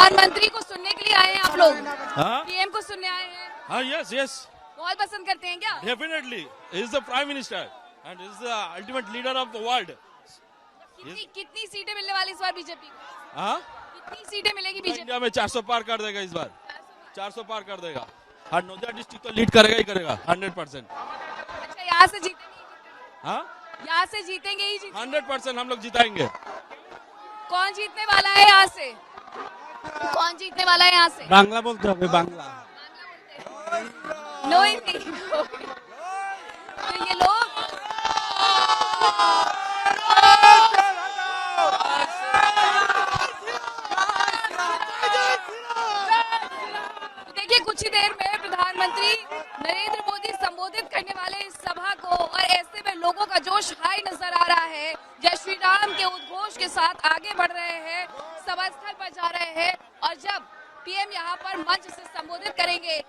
प्रधानमंत्री को सुनने के लिए आए हैं आप लोग? हाँ पीएम को सुनने आए हैं? हाँ, यस यस, बहुत पसंद करते हैं क्या? Definitely is the prime minister and is the ultimate leader of the world. कितनी सीटें मिलने वाली इस बार बीजेपी को? हाँ, कितनी सीटें मिलेगी बीजेपी? इंडिया में 400 पार कर देगा इस बार, 400 पार कर देगा। हाँ, नौजा डिस्ट्रिक्ट तो लीड करेगा ही करेगा 100%। अच्छा, यहाँ से जीतेंगे? हाँ, यहाँ से जीतेंगे ही जीतेंगे। 100% हम लोग जिताएंगे। कौन जीतने वाला है यहाँ से? कौन जीतने वाला है यहाँ से? बांग्ला बोलते हो, बांग्ला। नो हिंदी। तो ये लोग देखिए, कुछ ही देर में प्रधानमंत्री नरेंद्र मोदी संबोधित करने वाले इस सभा को, और ऐसे में लोगों का जोश हाई नजर आ रहा है। जय श्री राम के उद्घोष के साथ आगे बढ़ रहे हैं, सभा स्थल पर जा रहे हैं, और जब पीएम यहाँ पर मंच से संबोधित करेंगे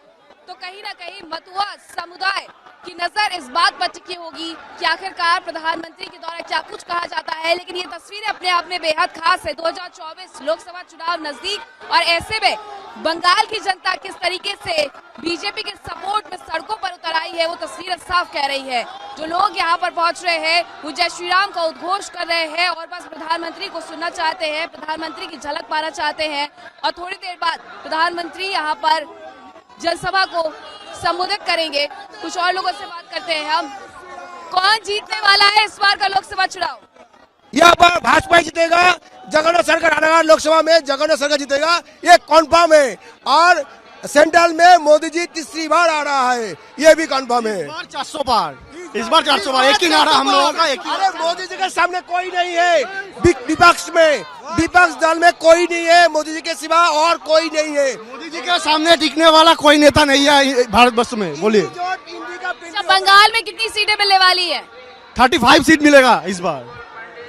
तो कहीं ना कहीं मथुआ समुदाय की नजर इस बात पर टिकी होगी कि आखिरकार प्रधानमंत्री के द्वारा क्या कुछ कहा जाता है। लेकिन ये तस्वीरें अपने आप में बेहद खास है। 2024 लोकसभा चुनाव नजदीक, और ऐसे में बंगाल की जनता किस तरीके से बीजेपी के सपोर्ट में सड़कों पर उतर आई है, वो तस्वीरें साफ कह रही है। जो लोग यहाँ पर पहुंच रहे हैं वो जय श्री राम का उद्घोष कर रहे हैं और बस प्रधानमंत्री को सुनना चाहते हैं, प्रधानमंत्री की झलक पाना चाहते हैं। और थोड़ी देर बाद प्रधानमंत्री यहाँ पर जनसभा को संबोधित करेंगे। कुछ और लोगों से बात करते हैं हम। कौन जीतने वाला है इस बार का लोकसभा चुनाव? यहाँ पर भाजपा ही जीतेगा। जगन्नाथ सरकार आने लोकसभा में जगन्नाथ सरकार जीतेगा, ये कॉन्फर्म है। और सेंट्रल में मोदी जी तीसरी बार आ रहा है, ये भी कॉन्फर्म है। इस बार 400 पार, इस बार 400 पार। एक ही नारा हम लोगों का, एक ही। अरे मोदी जी के सामने कोई नहीं है विपक्ष में, विपक्ष दल में कोई नहीं है, मोदी जी के सिवा और कोई नहीं है। मोदी जी के सामने टिकने वाला कोई नेता नहीं है भारतवर्ष में। बोलिए, अच्छा, बंगाल में कितनी सीटें मिलने वाली है? 35 सीट मिलेगा इस बार,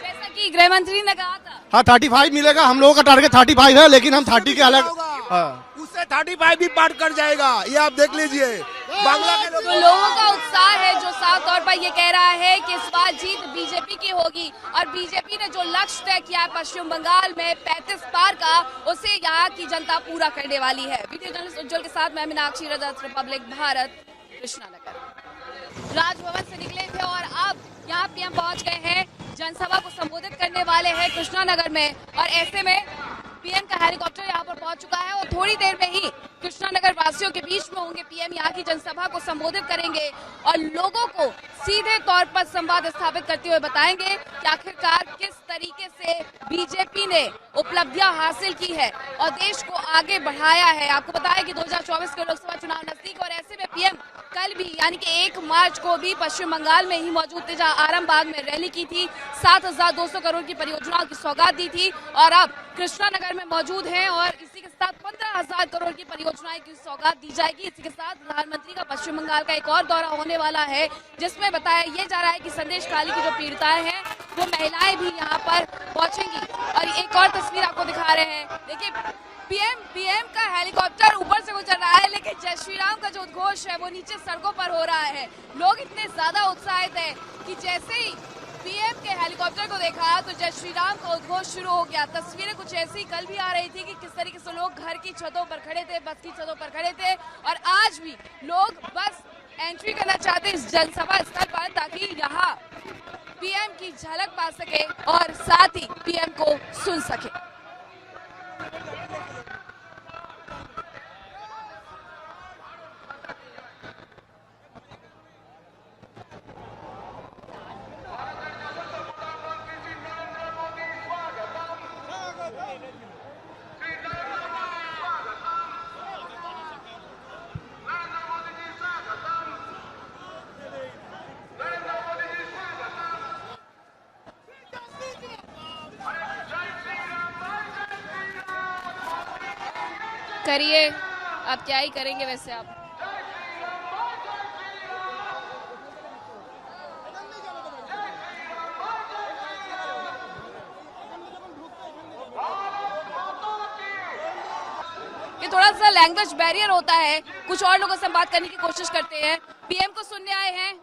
जैसा कि गृह मंत्री ने कहा था। हाँ 35 मिलेगा। हम लोगों का टारगेट 35 है, लेकिन हम 30 के अलग। हाँ, उससे 35 भी पार कर जाएगा, ये आप देख लीजिए। बांग्ला के लोगों का उत्साह है जो साफ तौर पर ये कह रहा है कि इस बार जीत बीजेपी की होगी, और बीजेपी ने जो लक्ष्य तय किया है पश्चिम बंगाल में 35 पार का, उसे यहाँ की जनता पूरा करने वाली है। वीडियो जर्नलिस्ट उज्जवल के साथ मैं मीनाक्षी, रजत रिपब्लिक भारत, कृष्णानगर। राजभवन से निकले थे और अब यहाँ पीएम पहुंच गए हैं, जनसभा को संबोधित करने वाले हैं कृष्णानगर में। और ऐसे में पीएम का हेलीकॉप्टर यहाँ पर पहुंच चुका है और थोड़ी देर में ही कृष्णानगर वासियों के बीच में होंगे। पीएम यहाँ की जनसभा को संबोधित करेंगे और लोगों को सीधे तौर पर संवाद स्थापित करते हुए बताएंगे कि आखिरकार किस तरीके से बीजेपी ने उपलब्धियां हासिल की है और देश को आगे बढ़ाया है। आपको बताया कि 2024 के लोकसभा चुनाव नजदीक, और ऐसे में पीएम कल भी यानी कि 1 मार्च को भी पश्चिम बंगाल में ही मौजूद थे, जहां आरामबाग में रैली की थी, 7,200 करोड़ की परियोजनाओं की सौगात दी थी, और अब कृष्णानगर में मौजूद हैं और इसी के साथ 15,000 करोड़ की परियोजनाएं की सौगात दी जाएगी। इसी के साथ प्रधानमंत्री का पश्चिम बंगाल का एक और दौरा होने वाला है, जिसमें बताया ये जा रहा है कि संदेश खाली की जो पीड़िताएं हैं वो महिलाएं भी यहाँ पर पहुंचेंगी। और एक और तस्वीर आपको दिखा रहे हैं, देखिए पीएम का हेलीकॉप्टर ऊपर से गुजर रहा है, लेकिन जय श्री राम का जो उद्घोष है वो नीचे सड़कों पर हो रहा है। लोग इतने ज्यादा उत्साहित हैं कि जैसे ही पीएम के हेलीकॉप्टर को देखा तो जय श्री राम का उद्घोष शुरू हो गया। तस्वीरें कुछ ऐसी कल भी आ रही थी कि किस तरीके से लोग घर की छतों पर खड़े थे, बस की छतों पर खड़े थे, और आज भी लोग बस एंट्री करना चाहते इस जनसभा स्थल पर ताकि यहाँ पीएम की झलक पा सके और साथ ही पीएम को सुन सके। करिए, आप क्या ही करेंगे वैसे आप। ये थोड़ा सा लैंग्वेज बैरियर होता है, कुछ और लोगों से बात करने की कोशिश करते हैं। पीएम को सुनने आए हैं?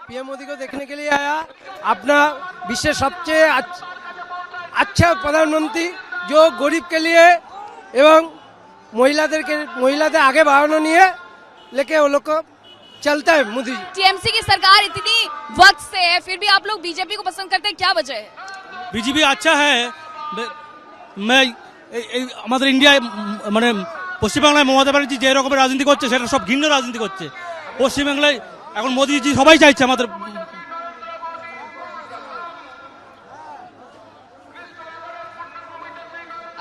पीएम मोदी को देखने के लिए आया। अपना विश्व सबसे अच्छा प्रधानमंत्री जो गरीब के लिए এবং মহিলাদের আগে বাড়ানো নিয়ে लेके वो लोग को चलता है मोदी जी। टीएमसी की सरकार इतनी वक्त से है, फिर भी आप लोग बीजेपी को पसंद करते हैं, क्या वजह है? বিজেপি আচ্ছা হ্যাঁ আমাদের ইন্ডিয়ায় মানে পশ্চিমবাংলায় মমতা ব্যানার্জি যে রকমের রাজনীতি করছে সেটা সব ঘৃণ্য রাজনীতি করছে। পশ্চিমবাংলায় এখন মোদিজি সবাই চাইছে আমাদের।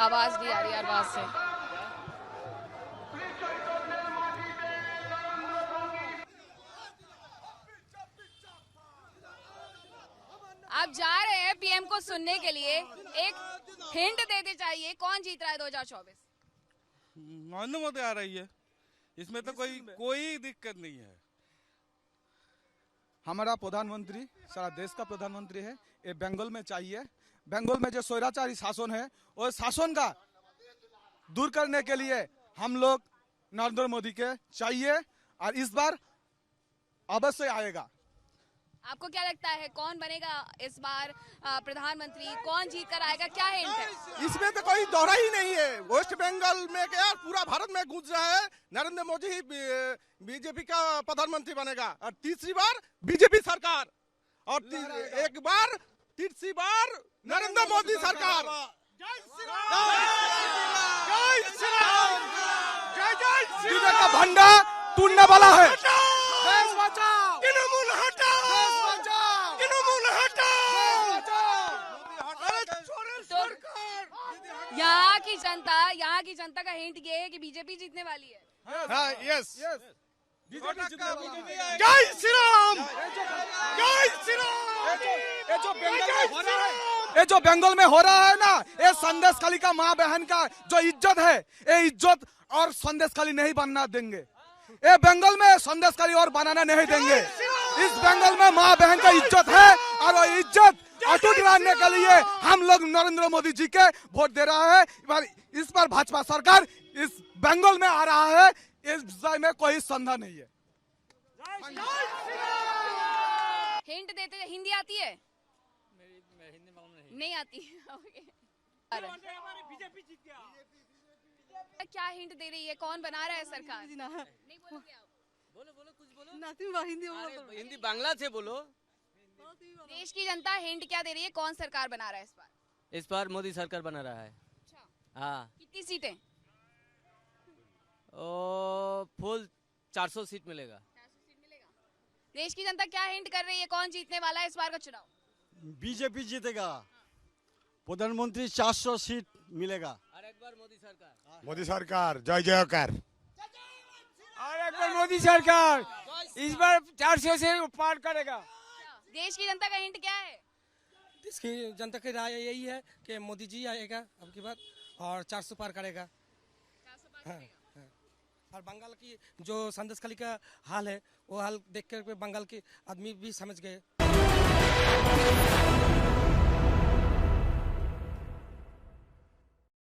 आवाज नहीं आ रही आवाज से। आप जा रहे हैं पीएम को सुनने के लिए, एक हिंट देते चाहिए कौन जीत रहा है 2024? नरेंद्र मोदी आ रही है, इसमें तो कोई दिक्कत नहीं है। हमारा प्रधानमंत्री सारा देश का प्रधानमंत्री है, ये बंगाल में चाहिए। बंगाल में जो स्वैराचारी शासन है वो शासन का दूर करने के लिए हम लोग नरेंद्र मोदी के चाहिए और इस बार अवश्य आएगा। आपको क्या लगता है कौन बनेगा इस बार प्रधानमंत्री, कौन जीत कर आएगा, क्या हिंट है? इसमें तो कोई दोहरा ही नहीं है। वेस्ट बंगाल में क्या पूरा भारत में गूंज रहा है, नरेंद्र मोदी ही बीजेपी का प्रधानमंत्री बनेगा और तीसरी बार बीजेपी सरकार और एक बार तीसरी बार नरेंद्र मोदी सरकार। जय का भंडा टूटने वाला है। यहाँ की जनता का हिंट ये है कि बीजेपी जीतने वाली है। यस जय श्री राम, जय श्री राम। ये जो बंगाल में हो रहा है ना, ये संदेशखाली का माँ बहन का जो इज्जत है, ये इज्जत और संदेशखाली नहीं बनना देंगे। ये बंगाल में संदेशखाली और बनाना नहीं देंगे। इस बंगाल में माँ बहन का इज्जत है और वो इज्जत अटूट रहने के लिए हम लोग नरेंद्र मोदी जी के वोट दे रहा है। इस बार भाजपा सरकार इस बंगाल में आ रहा है, इस विषय में कोई संदेह नहीं है। हिंट देते, हिंदी आती है? नहीं आती। क्या हिंट दे रही है, कौन बना रहा है सरकार? नहीं बोलोगे आप? बोलो कुछ बोलो। हिंदी बांग्ला से बोलो। देश की जनता हिंट क्या दे रही है, कौन सरकार बना रहा है इस बार? इस बार मोदी सरकार बना रहा है। हाँ। कितनी सीटें? फुल 400 सीट मिलेगा। 400 सीट मिलेगा। देश की जनता क्या हिंट कर रही है, कौन जीतने वाला है इस बार का चुनाव? बीजेपी जीतेगा, प्रधानमंत्री 400 सीट मिलेगा और एक बार मोदी सरकार। मोदी सरकार जय जयकार। और एक बार मोदी सरकार इस बार 400 से पार करेगा। देश की जनता का हिंट क्या है? देश की जनता की राय यही है कि मोदी जी आएगा अब की बात और 400 पार करेगा। 400 पार करेगा। और बंगाल की जो संदेशखाली का हाल है वो हाल देख कर बंगाल के आदमी भी समझ गए।